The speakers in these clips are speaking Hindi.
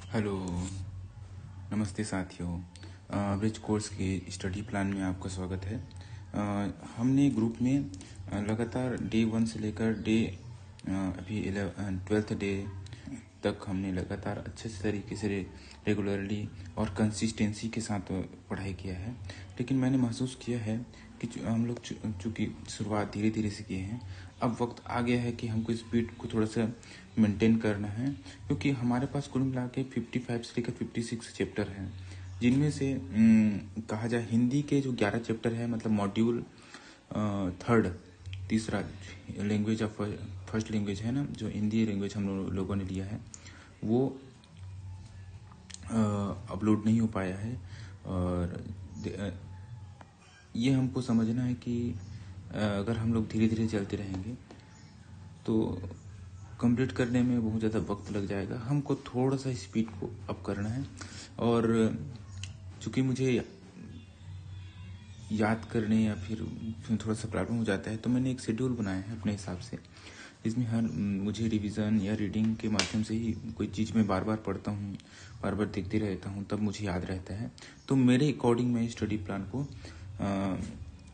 हेलो, नमस्ते साथियों। ब्रिज कोर्स के स्टडी प्लान में आपका स्वागत है। हमने ग्रुप में लगातार डे 1 से लेकर अभी 12th डे तक हमने लगातार अच्छे से तरीके से रेगुलरली और कंसिस्टेंसी के साथ पढ़ाई किया है। लेकिन मैंने महसूस किया है कि हम लोग चूँकि शुरुआत धीरे धीरे से किए हैं, अब वक्त आ गया है कि हमको स्पीड को थोड़ा सा मेंटेन करना है, क्योंकि हमारे पास कुल मिला के 55 से लेकर 56 चैप्टर हैं, जिनमें से कहा जाए हिंदी के जो 11 चैप्टर है, मतलब मॉड्यूल थर्ड, तीसरा लैंग्वेज ऑफ फर्स्ट लैंग्वेज है ना, जो हिंदी लैंग्वेज हम लोगों ने लिया है, वो अपलोड नहीं हो पाया है। और ये हमको समझना है कि अगर हम लोग धीरे धीरे चलते रहेंगे तो कंप्लीट करने में बहुत ज़्यादा वक्त लग जाएगा। हमको थोड़ा सा स्पीड को अप करना है। और चूँकि मुझे याद करने या फिर थोड़ा सा प्रॉब्लम हो जाता है, तो मैंने एक शेड्यूल बनाया है अपने हिसाब से, जिसमें हर मुझे रिवीजन या रीडिंग के माध्यम से ही कोई चीज़ मैं बार बार पढ़ता हूँ, बार बार देखते रहता हूँ, तब मुझे याद रहता है। तो मेरे अकॉर्डिंग मैं स्टडी प्लान को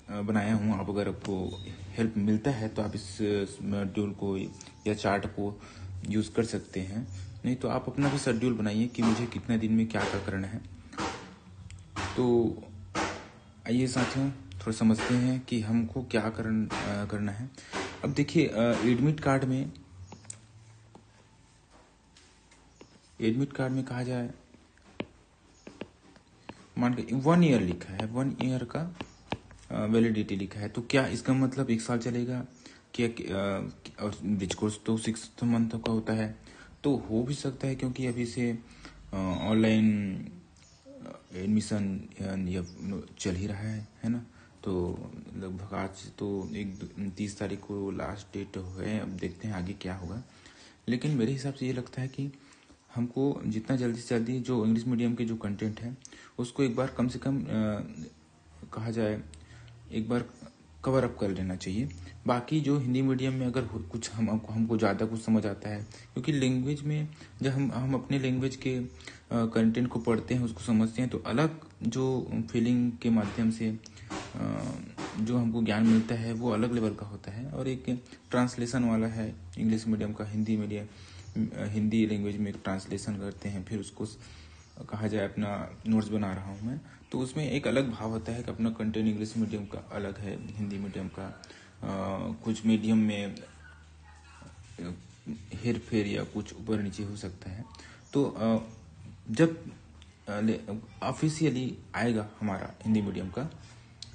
बनाया हूँ। आप अगर आपको हेल्प मिलता है तो आप इस मॉड्यूल को या चार्ट को यूज़ कर सकते हैं, नहीं तो आप अपना भी शेड्यूल बनाइए कि मुझे कितने दिन में क्या क्या करना है। तो आइए साथियों, थोड़ा समझते हैं कि हमको क्या करना है। अब देखिए, एडमिट कार्ड में कहा जाए, मान के 1 ईयर लिखा है, 1 ईयर का वैलिडिटी लिखा है, तो क्या इसका मतलब 1 साल चलेगा? क्या और ब्रिज कोर्स तो 6 मंथ का होता है, तो हो भी सकता है, क्योंकि अभी से ऑनलाइन एडमिशन या चल ही रहा है ना। तो लगभग आज तो 30 तारीख को लास्ट डेट है, अब देखते हैं आगे क्या होगा। लेकिन मेरे हिसाब से ये लगता है कि हमको जितना जल्दी से जल्दी जो इंग्लिश मीडियम के जो कंटेंट है उसको एक बार कम से कम कहा जाए एक बार कवर अप कर लेना चाहिए। बाकी जो हिंदी मीडियम में अगर कुछ हमको ज़्यादा कुछ समझ आता है, क्योंकि लैंग्वेज में जब हम अपने लैंग्वेज के कंटेंट को पढ़ते हैं, उसको समझते हैं, तो अलग जो फीलिंग के माध्यम से जो हमको ज्ञान मिलता है वो अलग लेवल का होता है। और एक ट्रांसलेशन वाला है इंग्लिश मीडियम का, हिंदी लैंग्वेज में ट्रांसलेशन करते हैं, फिर उसको कहा जाए अपना नोट्स बना रहा हूँ मैं, तो उसमें एक अलग भाव होता है कि अपना कंटेंट इंग्लिश मीडियम का अलग है, हिंदी मीडियम का कुछ मीडियम में हेर फेर या कुछ ऊपर नीचे हो सकता है। तो जब ऑफिशियली आएगा हमारा हिंदी मीडियम का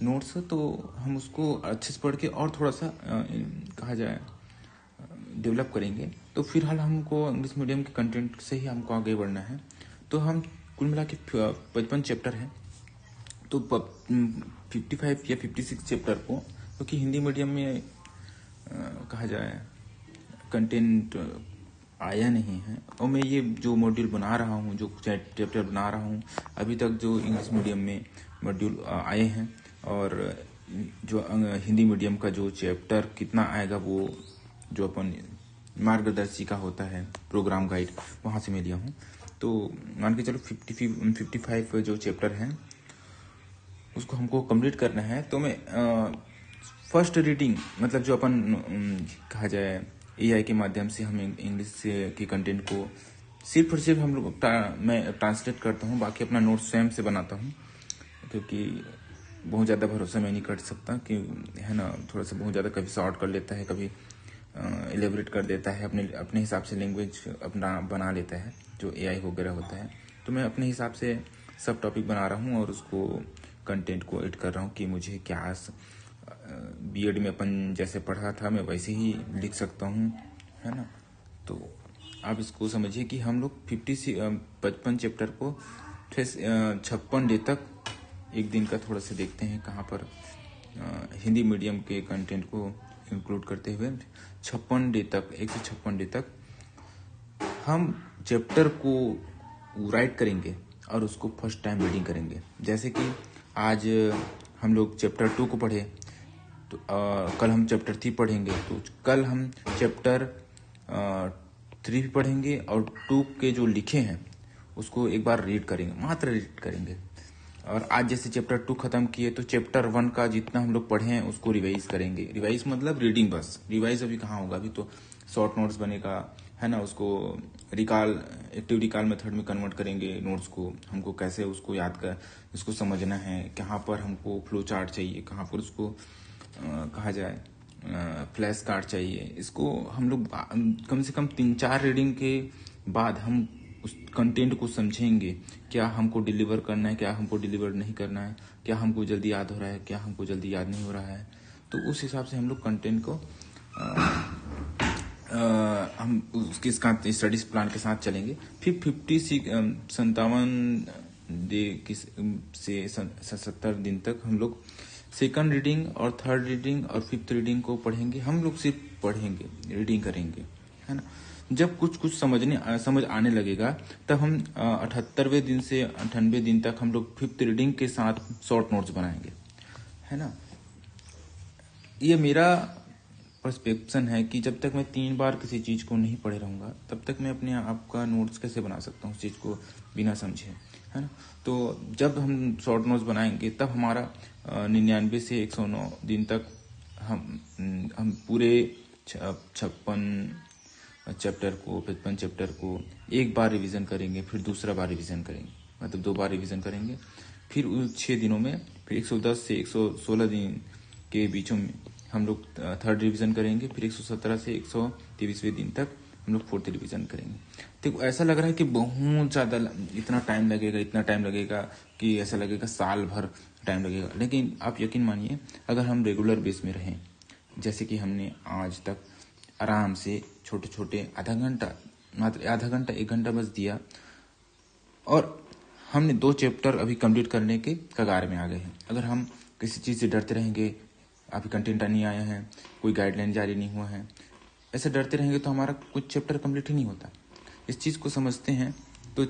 नोट्स, तो हम उसको अच्छे से पढ़ के और थोड़ा सा कहा जाए डेवलप करेंगे। तो फिलहाल हमको इंग्लिश मीडियम के कंटेंट से ही हमको आगे बढ़ना है। तो हम कुल मिला के 55 चैप्टर हैं, तो 55 या 56 चैप्टर को, क्योंकि हिंदी मीडियम में कहा जाए कंटेंट आया नहीं है, और मैं ये जो मॉड्यूल बना रहा हूँ, जो चैप्टर बना रहा हूँ, अभी तक जो इंग्लिश मीडियम में मॉड्यूल आए हैं, और जो हिंदी मीडियम का जो चैप्टर कितना आएगा, वो जो अपन मार्गदर्शिका होता है, प्रोग्राम गाइड, वहाँ से मैं लिया हूँ। तो मान के चलो 55 जो चैप्टर हैं उसको हमको कंप्लीट करना है। तो मैं फर्स्ट रीडिंग, मतलब जो अपन कहा जाए एआई के माध्यम से हम इंग्लिश के कंटेंट को सिर्फ और सिर्फ हम लोग मैं ट्रांसलेट करता हूँ, बाकी अपना नोट स्वयं से बनाता हूँ, क्योंकि बहुत ज़्यादा भरोसा मैं नहीं कर सकता कि है ना, थोड़ा सा बहुत ज़्यादा कभी शॉर्ट कर लेता है, कभी एलेबरेट कर देता है, अपने हिसाब से लैंग्वेज अपना बना लेता है जो एआई वगैरह होता है। तो मैं अपने हिसाब से सब टॉपिक बना रहा हूँ और उसको कंटेंट को एड कर रहा हूँ कि मुझे क्या बीएड में अपन जैसे पढ़ा था मैं वैसे ही लिख सकता हूँ, है ना। तो आप इसको समझिए कि हम लोग 55 चैप्टर को 56 डे तक एक दिन का थोड़ा सा देखते हैं, कहाँ पर हिंदी मीडियम के कंटेंट को इंक्लूड करते हुए 56 डे तक, 156 डे तक हम चैप्टर को राइट करेंगे और उसको फर्स्ट टाइम रीडिंग करेंगे। जैसे कि आज हम लोग चैप्टर 2 को पढ़े, तो कल हम चैप्टर 3 पढ़ेंगे, तो कल हम चैप्टर 3 भी पढ़ेंगे और 2 के जो लिखे हैं उसको एक बार रीड करेंगे, मात्र रीड करेंगे। और आज जैसे चैप्टर 2 खत्म किए तो चैप्टर 1 का जितना हम लोग पढ़े हैं उसको रिवाइज करेंगे। रिवाइज मतलब रीडिंग, बस रिवाइज अभी कहाँ होगा, अभी तो शॉर्ट नोट्स बनेगा, है ना। उसको रिकॉल, एक्टिव रिकॉल मेथड में कन्वर्ट करेंगे नोट्स को। हमको कैसे उसको याद कर, इसको समझना है, कहाँ पर हमको फ्लो चार्ट चाहिए, कहाँ पर उसको कहा जाए फ्लैश कार्ड चाहिए। इसको हम लोग कम से कम 3-4 रीडिंग के बाद हम उस कंटेंट को समझेंगे, क्या हमको डिलीवर करना है, क्या हमको डिलीवर नहीं करना है, क्या हमको जल्दी याद हो रहा है, क्या हमको जल्दी याद नहीं हो रहा है। तो उस हिसाब से हम लोग कंटेंट को हम उसके स्टडीज प्लान के साथ चलेंगे। फिर 57 से 70 दिन तक हम लोग सेकंड रीडिंग और थर्ड रीडिंग और फिफ्थ रीडिंग को पढ़ेंगे। हम लोग सिर्फ पढ़ेंगे, रीडिंग करेंगे, है ना। जब कुछ समझ आने लगेगा तब हम 78वें दिन से 98वें दिन तक हम लोग फिफ्थ रीडिंग के साथ शॉर्ट नोट्स बनाएंगे, है ना। ये मेरा पर्सपेक्शन है कि जब तक मैं 3 बार किसी चीज़ को नहीं पढ़े रहूँगा तब तक मैं अपने आप का नोट्स कैसे बना सकता हूँ उस चीज़ को बिना समझे, है ना। तो जब हम शॉर्ट नोट्स बनाएंगे तब हमारा 99 से 109 दिन तक हम पूरे 56 चैप्टर को, 55 चैप्टर को एक बार रिवीजन करेंगे, फिर दूसरा बार रिवीजन करेंगे, मतलब 2 बार रिवीजन करेंगे। फिर उस 6 दिनों में फिर 110 से 116 दिन के बीचों में हम लोग थर्ड रिवीजन करेंगे। फिर 117 से 123वें दिन तक हम लोग फोर्थ रिवीजन करेंगे। तो ऐसा लग रहा है कि बहुत ज़्यादा इतना टाइम लगेगा कि ऐसा लगेगा साल भर टाइम लगेगा। लेकिन आप यकीन मानिए, अगर हम रेगुलर बेस में रहें, जैसे कि हमने आज तक आराम से छोटे छोटे मात्र आधा घंटा 1 घंटा बस दिया, और हमने 2 चैप्टर अभी कंप्लीट करने के कगार में आ गए हैं। अगर हम किसी चीज़ से डरते रहेंगे, अभी कंटेंट नहीं आया है, कोई गाइडलाइन जारी नहीं हुआ है, ऐसे डरते रहेंगे तो हमारा कुछ चैप्टर कंप्लीट ही नहीं होता। इस चीज़ को समझते हैं तो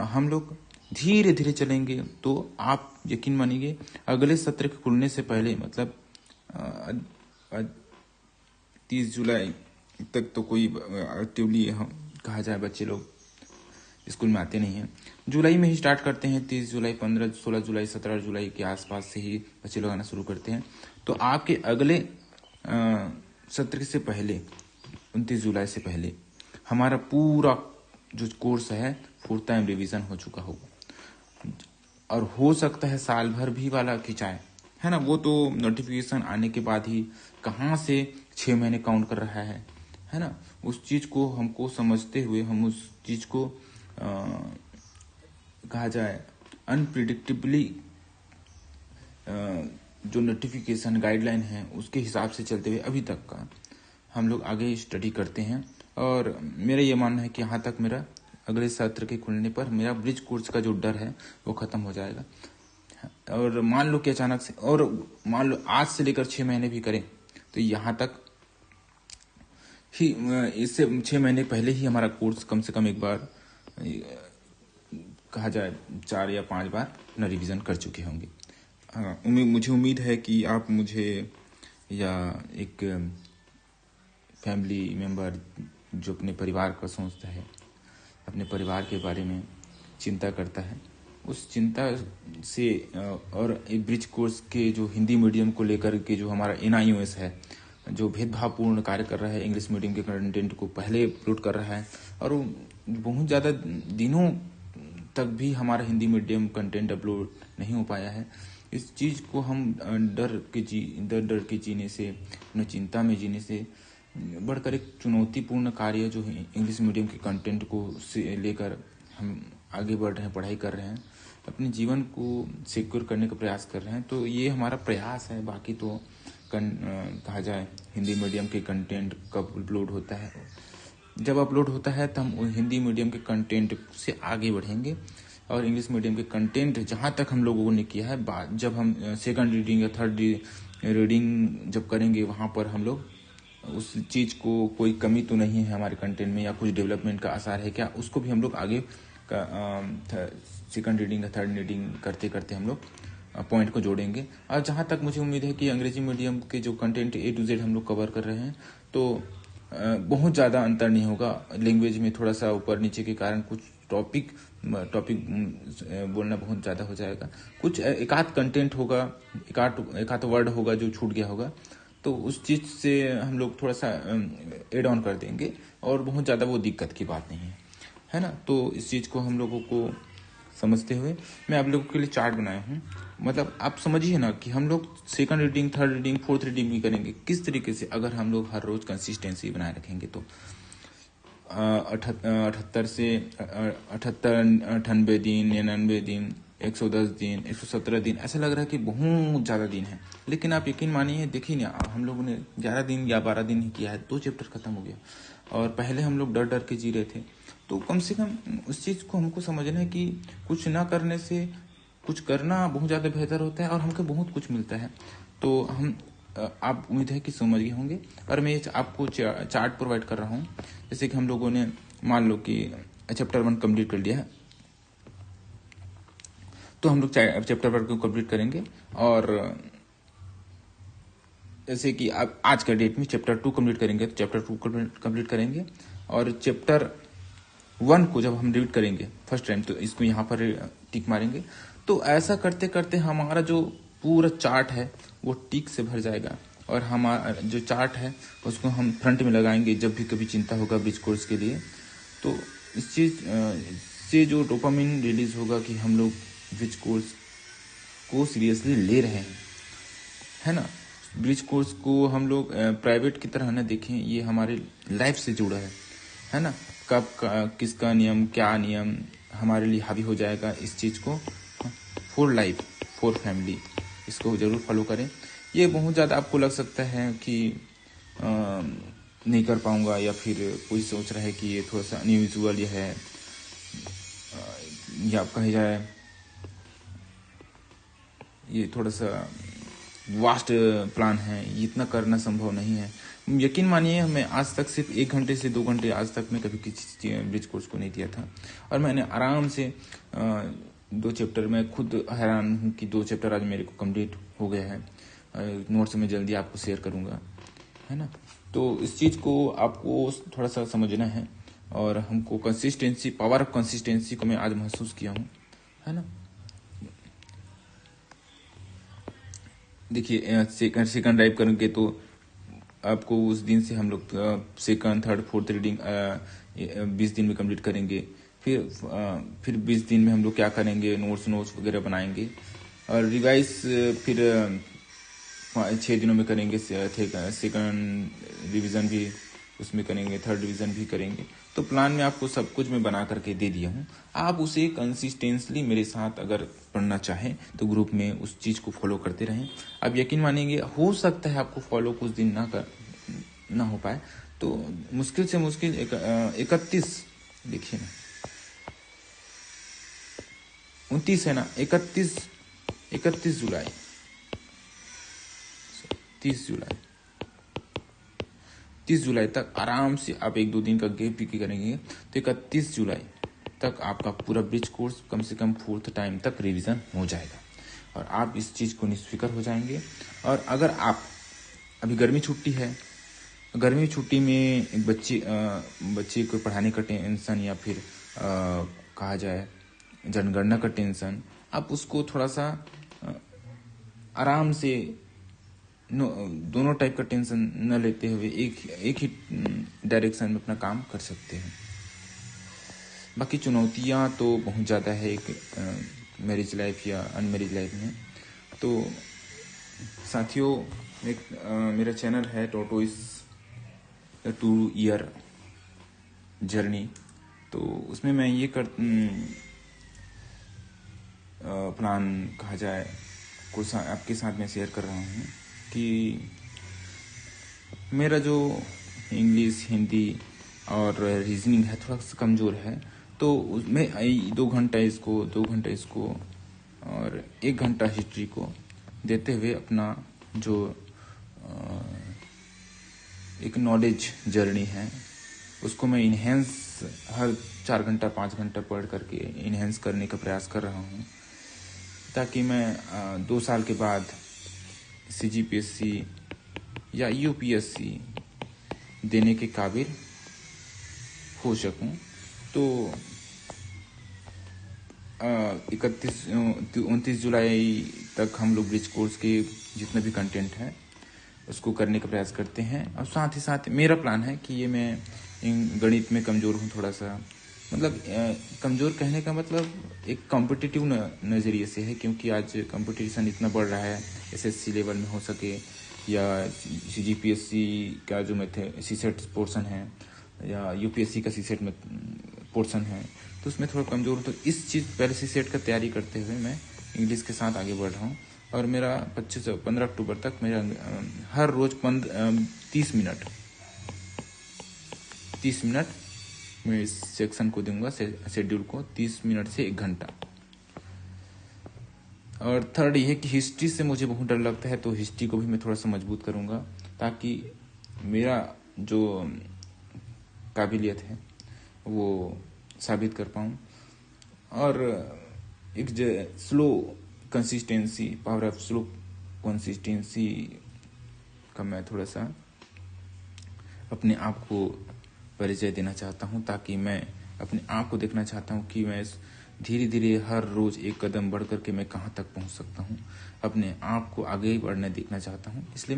हम लोग धीरे धीरे चलेंगे। तो आप यकीन मानिए, अगले सत्र के खुलने से पहले, मतलब 30 जुलाई तक तो कोई एक्टिवली कहा जाए बच्चे लोग स्कूल में आते नहीं हैं। जुलाई में ही स्टार्ट करते हैं, 30 जुलाई, 15, 16 जुलाई, 17 जुलाई के आसपास से ही बच्चे लोग आना शुरू करते हैं। तो आपके अगले सत्र से पहले, 29 जुलाई से पहले हमारा पूरा जो कोर्स है फुल टाइम रिवीजन हो चुका होगा। और हो सकता है साल भर भी वाला खिंचाए, है ना। वो तो नोटिफिकेशन आने के बाद ही कहाँ से 6 महीने काउंट कर रहा है ना। उस चीज़ को हमको समझते हुए हम उस चीज़ को कहा जाए अनप्रिडिक्टेबली जो नोटिफिकेशन गाइडलाइन है उसके हिसाब से चलते हुए अभी तक का हम लोग आगे स्टडी करते हैं। और मेरा ये मानना है कि यहाँ तक मेरा अगले सत्र के खुलने पर मेरा ब्रिज कोर्स का जो डर है वो खत्म हो जाएगा। और मान लो कि अचानक से, और मान लो आज से लेकर 6 महीने भी करें तो यहाँ तक ही, इससे 6 महीने पहले ही हमारा कोर्स कम से कम एक बार कहा जाए 4 या 5 बार न रिवीजन कर चुके होंगे। मुझे उम्मीद है कि आप मुझे या एक फैमिली मेम्बर जो अपने परिवार का सोचता है, अपने परिवार के बारे में चिंता करता है, उस चिंता से और ब्रिज कोर्स के जो हिंदी मीडियम को लेकर के जो हमारा NIOS है, जो भेदभावपूर्ण कार्य कर रहा है, इंग्लिश मीडियम के कंटेंट को पहले अपलोड कर रहा है, और बहुत ज़्यादा दिनों तक भी हमारा हिंदी मीडियम कंटेंट अपलोड नहीं हो पाया है। इस चीज़ को हम डर के जीने से, न चिंता में जीने से बढ़कर एक चुनौतीपूर्ण कार्य जो है इंग्लिश मीडियम के कंटेंट को से लेकर हम आगे बढ़ रहे हैं, पढ़ाई कर रहे हैं, अपने जीवन को सिक्योर करने का प्रयास कर रहे हैं। तो ये हमारा प्रयास है। बाकी तो कहा जाए हिंदी मीडियम के कंटेंट कब अपलोड होता है, जब अपलोड होता है तो हम हिंदी मीडियम के कंटेंट से आगे बढ़ेंगे। और इंग्लिश मीडियम के कंटेंट जहाँ तक हम लोगों ने किया है, जब हम सेकंड रीडिंग या थर्ड रीडिंग जब करेंगे वहाँ पर हम लोग उस चीज़ को कोई कमी तो नहीं है हमारे कंटेंट में या कुछ डेवलपमेंट का आसार है क्या, उसको भी हम लोग आगे का सेकंड रीडिंग या थर्ड रीडिंग करते करते हम लोग पॉइंट को जोड़ेंगे। और जहाँ तक मुझे उम्मीद है कि अंग्रेजी मीडियम के जो कंटेंट A to Z हम लोग कवर कर रहे हैं तो बहुत ज़्यादा अंतर नहीं होगा। लैंग्वेज में थोड़ा सा ऊपर नीचे के कारण कुछ टॉपिक टॉपिक बोलना बहुत ज़्यादा हो जाएगा। कुछ एक आध कंटेंट होगा, एक आध वर्ड होगा जो छूट गया होगा, तो उस चीज़ से हम लोग थोड़ा सा एड ऑन कर देंगे, और बहुत ज़्यादा वो दिक्कत की बात नहीं है ना। तो इस चीज़ को हम लोगों को समझते हुए मैं आप लोगों के लिए चार्ट बनाया हूँ। मतलब आप समझिए ना कि हम लोग second reading, third reading, fourth reading भी करेंगे किस तरीके से, अगर हम लोग हर रोज कंसिस्टेंसी बनाए रखेंगे तो 78 से 98 दिन, 99 दिन, 110 दिन, 117 दिन, ऐसा लग रहा है कि बहुत ज़्यादा दिन है। लेकिन आप यकीन मानिए, देखिए ना, हम लोगों ने 11 दिन या 12 दिन ही किया है, 2 चैप्टर खत्म हो गया। और पहले हम लोग डर डर के जी रहे थे। तो कम से कम उस चीज़ को हमको समझना है कि कुछ ना करने से कुछ करना बहुत ज़्यादा बेहतर होता है, और हमको बहुत कुछ मिलता है। तो हम आप उम्मीद है कि समझ गए होंगे। और मैं आपको चार्ट प्रोवाइड कर रहा हूँ। जैसे कि हम लोगों ने मान लो कि चैप्टर 1 कंप्लीट कर लिया है, तो हम लोग चैप्टर 1 को कंप्लीट करेंगे। और जैसे कि आप आज का डेट में चैप्टर 2 कंप्लीट करेंगे, तो चैप्टर 2 कंप्लीट करेंगे। और चैप्टर 1 को जब हम रीड करेंगे फर्स्ट टाइम, तो इसको यहाँ पर टिक मारेंगे। तो ऐसा करते करते हमारा जो पूरा चार्ट है वो टिक से भर जाएगा। और हमारा जो चार्ट है उसको हम फ्रंट में लगाएंगे जब भी कभी चिंता होगा ब्रिज कोर्स के लिए। तो इस चीज़ से जो डोपामिन रिलीज होगा कि हम लोग ब्रिज कोर्स को सीरियसली ले रहे हैं, है ना। ब्रिज कोर्स को हम लोग प्राइवेट की तरह न देखें, ये हमारे लाइफ से जुड़ा है ना। कब किसका नियम, क्या नियम हमारे लिए हावी हो जाएगा, इस चीज़ को फॉर लाइफ, फॉर फैमिली, इसको ज़रूर फॉलो करें। ये बहुत ज़्यादा आपको लग सकता है कि नहीं कर पाऊंगा, या फिर कोई सोच रहा है कि ये थोड़ा सा अनयूजुअल ये है, या आप कहे जाए ये थोड़ा सा वास्ट प्लान है, ये इतना करना संभव नहीं है। यकीन मानिए, मैं आज तक सिर्फ 1 घंटे से 2 घंटे आज तक मैं कभी किसी ब्रिज कोर्स को नहीं दिया था, और मैंने आराम से 2 चैप्टर में खुद हैरान हूँ कि 2 चैप्टर आज मेरे को कंप्लीट हो गया है। नोट्स में जल्दी आपको शेयर करूँगा, है ना। तो इस चीज़ को आपको थोड़ा सा समझना है, और हमको कंसिस्टेंसी, पावर ऑफ कंसिस्टेंसी को मैं आज महसूस किया हूँ, है ना। देखिए, सेकंड ड्राइव करेंगे तो आपको उस दिन से हम लोग सेकंड, थर्ड, फोर्थ रीडिंग 20 दिन में कंप्लीट करेंगे। फिर 20 दिन में हम लोग क्या करेंगे, नोट्स वगैरह बनाएंगे। और रिवाइज फिर 6 दिनों में करेंगे। सेकंड रिवीजन भी उसमें करेंगे, थर्ड रिवीजन भी करेंगे। तो प्लान में आपको सब कुछ मैं बना करके दे दिया हूँ। आप उसे कंसिस्टेंटली मेरे साथ अगर पढ़ना चाहें तो ग्रुप में उस चीज़ को फॉलो करते रहें। आप यकीन मानेंगे, हो सकता है आपको फॉलो कुछ दिन ना हो पाए, तो मुश्किल से मुश्किल 31, देखिए ना 29 है ना, 31 जुलाई, 30 जुलाई तक आराम से आप 1-2 दिन का गैप भी करेंगे, तो 31 जुलाई तक आपका पूरा ब्रिज कोर्स कम से कम 4th टाइम तक रिवीजन हो जाएगा, और आप इस चीज़ को निष्फिक्र हो जाएंगे। और अगर आप अभी गर्मी छुट्टी है, गर्मी छुट्टी में एक बच्चे को पढ़ाने का टेंशन, या फिर कहा जाए जनगणना का टेंशन, आप उसको थोड़ा सा आराम से दोनों टाइप का टेंशन न लेते हुए एक ही डायरेक्शन में अपना काम कर सकते हैं। बाकी चुनौतियां तो बहुत ज़्यादा है एक मैरिज लाइफ या अनमैरिज लाइफ में। तो साथियों, मेरा चैनल है टोटोइस 2 ईयर जर्नी। तो उसमें मैं ये प्लान कहा जाए को आपके साथ में शेयर कर रहा हूँ कि मेरा जो इंग्लिश, हिंदी और रीजनिंग है थोड़ा सा कमज़ोर है। तो उसमें 2 घंटा इसको और 1 घंटा हिस्ट्री को देते हुए अपना जो एक नॉलेज जर्नी है उसको मैं इन्हेंस हर 4 घंटा 5 घंटा पढ़ करके इन्हेंस करने का प्रयास कर रहा हूँ, ताकि मैं 2 साल के बाद CGPSC या UPSC देने के काबिल हो सकूं। तो 29 जुलाई तक हम लोग ब्रिज कोर्स के जितना भी कंटेंट है उसको करने का प्रयास करते हैं। और साथ ही साथ मेरा प्लान है कि ये मैं गणित में कमज़ोर हूँ थोड़ा सा, मतलब कमज़ोर कहने का मतलब एक कॉम्पिटिटिव नज़रिए से है, क्योंकि आज कंपटीशन इतना बढ़ रहा है। एसएससी लेवल में हो सके या सीजीपीएससी का जो सीसेट पोर्शन है या यूपीएससी का सीसेट में पोर्शन है, तो उसमें थोड़ा कमज़ोर हूँ। तो इस चीज़ पहले सीसेट का तैयारी करते हुए मैं इंग्लिश के साथ आगे बढ़ रहा हूँ। और मेरा 25 से 15 अक्टूबर तक मेरा हर रोज़ 30 मिनट मैं इस सेक्शन को दूंगा, शेड्यूल को 30 मिनट से 1 घंटा। और थर्ड ये है कि हिस्ट्री से मुझे बहुत डर लगता है, तो हिस्ट्री को भी मैं थोड़ा सा मजबूत करूंगा ताकि मेरा जो काबिलियत है वो साबित कर पाऊँ। और एक slow consistency, power of slow consistency का मैं थोड़ा सा अपने आप को परिचय देना चाहता हूँ, ताकि मैं अपने आप को देखना चाहता हूँ कि मैं धीरे धीरे हर रोज़ एक कदम बढ़ करके मैं कहाँ तक पहुँच सकता हूँ। अपने आप को आगे बढ़ने देखना चाहता हूँ। इसलिए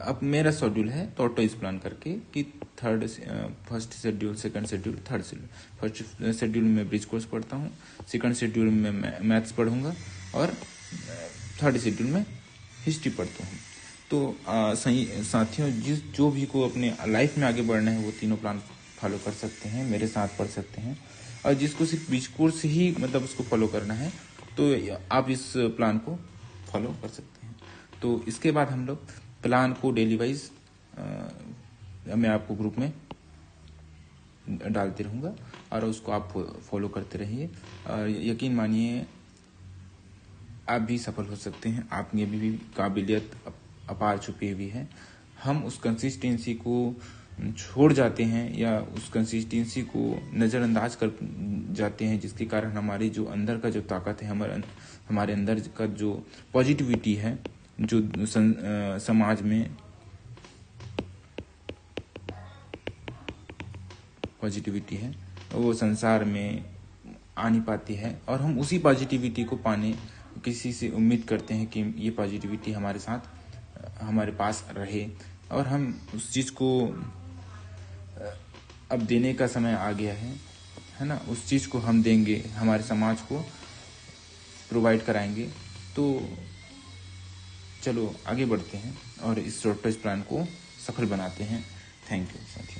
अब मेरा शेड्यूल है टॉर्टोइज प्लान करके कि first schedule, second schedule, third schedule. First schedule में ब्रिज कोर्स पढ़ता हूँ, सेकंड शेड्यूल में मैथ्स पढ़ूंगा और थर्ड शेड्यूल में हिस्ट्री पढ़ता हूँ। तो सही साथियों, जो भी को अपने लाइफ में आगे बढ़ना है वो तीनों प्लान फॉलो कर सकते हैं, मेरे साथ पढ़ सकते हैं। और जिसको सिर्फ ब्रिज कोर्स ही मतलब उसको फॉलो करना है तो आप इस प्लान को फॉलो कर सकते हैं। तो इसके बाद हम लोग प्लान को डेली वाइज मैं आपको ग्रुप में डालते रहूँगा और उसको आप फॉलो करते रहिए। और यकीन मानिए आप भी सफल हो सकते हैं। आप में भी काबिलियत अपार छुपी हुई है। हम उस कंसिस्टेंसी को छोड़ जाते हैं या उस कंसिस्टेंसी को नज़रअंदाज कर जाते हैं, जिसके कारण हमारी जो अंदर का जो ताकत है, हमारे अंदर का जो पॉजिटिविटी है, जो समाज में पॉजिटिविटी है वो संसार में आ नहीं पाती है। और हम उसी पॉजिटिविटी को पाने किसी से उम्मीद करते हैं कि ये पॉजिटिविटी हमारे साथ हमारे पास रहे, और हम उस चीज़ को अब देने का समय आ गया है ना। उस चीज़ को हम देंगे, हमारे समाज को प्रोवाइड कराएंगे। तो चलो आगे बढ़ते हैं और इस शॉर्टेज प्लान को सफल बनाते हैं। थैंक यू साथियों।